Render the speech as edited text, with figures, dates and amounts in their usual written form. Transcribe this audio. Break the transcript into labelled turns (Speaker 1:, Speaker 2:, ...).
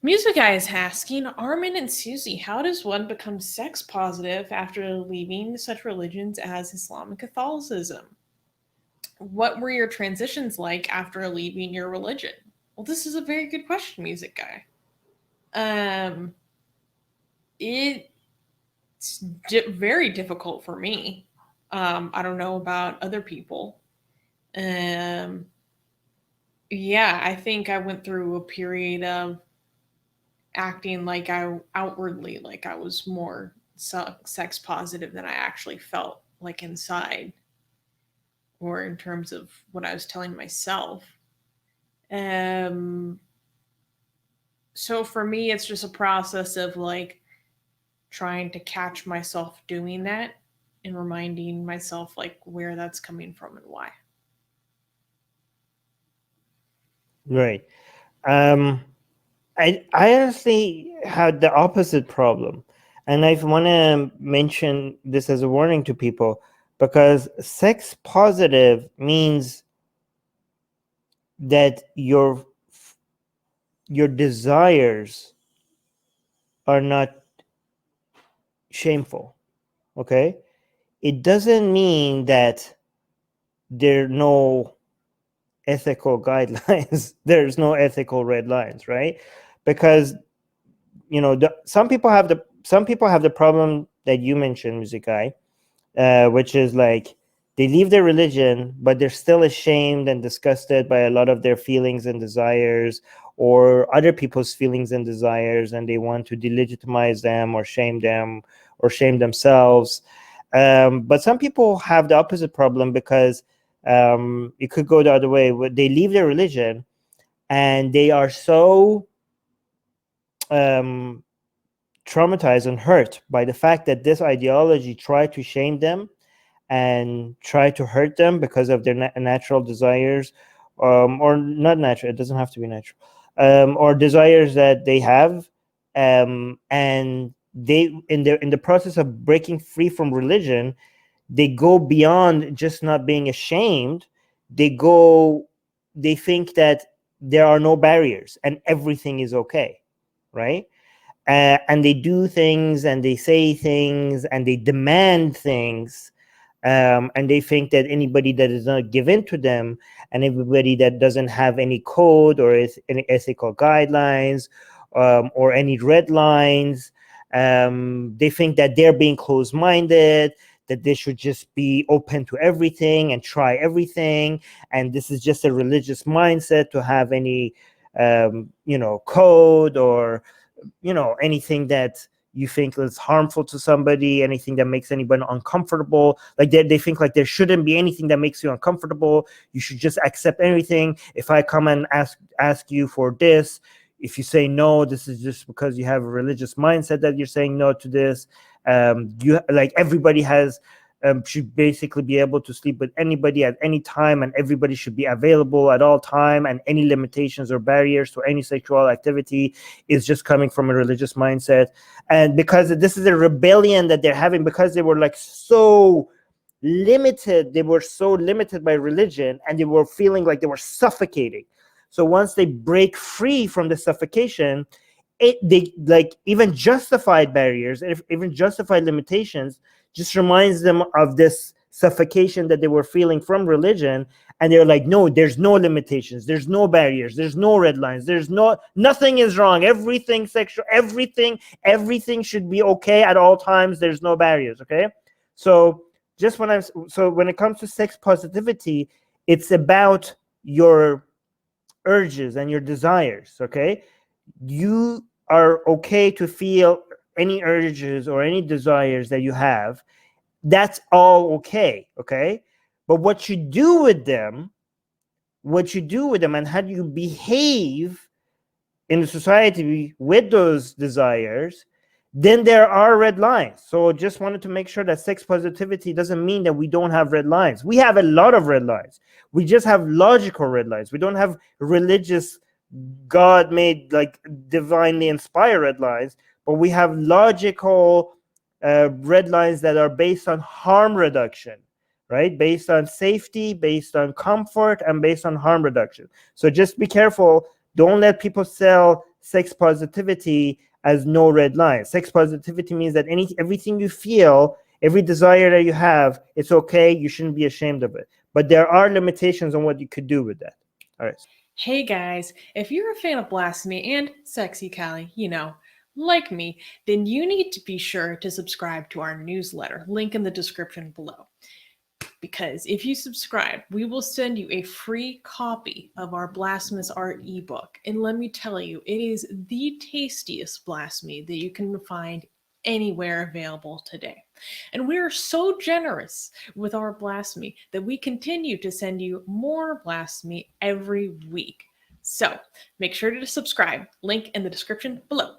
Speaker 1: Music Guy is asking, Armin and Susie, how does one become sex positive after leaving such religions as Islam and Catholicism? What were your transitions like after leaving your religion? Well, this is a very good question, Music Guy. Um, it's very difficult for me. I don't know about other people. Um, yeah, I think I went through a period of acting like I outwardly like I was more sex positive than I actually felt like inside or in terms of what I was telling myself. Um so for me it's just a process of like trying to catch myself doing that and reminding myself like where that's coming from and why.
Speaker 2: Right. Um, I honestly had the opposite problem, and I want to mention this as a warning to people, because sex positive means that your desires are not shameful. Okay, it doesn't mean that there are no ethical guidelines. There's no ethical red lines, right? Because some people have the problem that you mentioned, Music Guy, which is like they leave their religion, but they're still ashamed and disgusted by a lot of their feelings and desires, or other people's feelings and desires, and they want to delegitimize them or shame themselves. But some people have the opposite problem, because it could go the other way. They leave their religion and they are so um, traumatized and hurt by the fact that this ideology tried to shame them and try to hurt them because of their natural desires, or not natural. It doesn't have to be natural, or desires that they have, and they in the process of breaking free from religion, they go beyond just not being ashamed. They think that there are no barriers and everything is okay, right? And they do things and they say things and they demand things, and they think that anybody that does not give in to them, and everybody that doesn't have any code or any ethical guidelines, or any red lines, they think that they're being closed-minded, that they should just be open to everything and try everything, and this is just a religious mindset to have any code, or anything that you think is harmful to somebody, anything that makes anybody uncomfortable. Like they think like there shouldn't be anything that makes you uncomfortable. You should just accept anything. If I come and ask you for this, if you say no, this is just because you have a religious mindset that you're saying no to this. You like everybody has should basically be able to sleep with anybody at any time, and everybody should be available at all time, and any limitations or barriers to any sexual activity is just coming from a religious mindset. And because this is a rebellion that they're having, because they were like so limited, they were so limited by religion, and they were feeling like they were suffocating. So once they break free from the suffocation, they like even justified barriers, even justified limitations, just reminds them of this suffocation that they were feeling from religion. And they're like, no, there's no limitations, there's no barriers, there's no red lines, nothing is wrong, everything sexual, everything should be okay at all times, there's no barriers. Okay, so when it comes to sex positivity, it's about your urges and your desires. Okay, you are okay to feel any urges or any desires that you have. That's all okay. Okay, but what you do with them and how you behave in the society with those desires, then there are red lines. So just wanted to make sure that sex positivity doesn't mean that we don't have red lines. We have a lot of red lines. We just have logical red lines. We don't have religious, God made, like divinely inspired red lines, but we have logical red lines that are based on harm reduction, right? Based on safety, based on comfort, and based on harm reduction. So just be careful. Don't let people sell sex positivity as no red line. Sex positivity means that everything you feel, every desire that you have, it's okay. You shouldn't be ashamed of it. But there are limitations on what you could do with that. All right.
Speaker 1: Hey guys, if you're a fan of blasphemy and sexy Callie, like me, then you need to be sure to subscribe to our newsletter, link in the description below. Because if you subscribe, we will send you a free copy of our blasphemous art ebook. And let me tell you, it is the tastiest blasphemy that you can find anywhere available today. And we are so generous with our blasphemy that we continue to send you more blasphemy every week. So make sure to subscribe, link in the description below.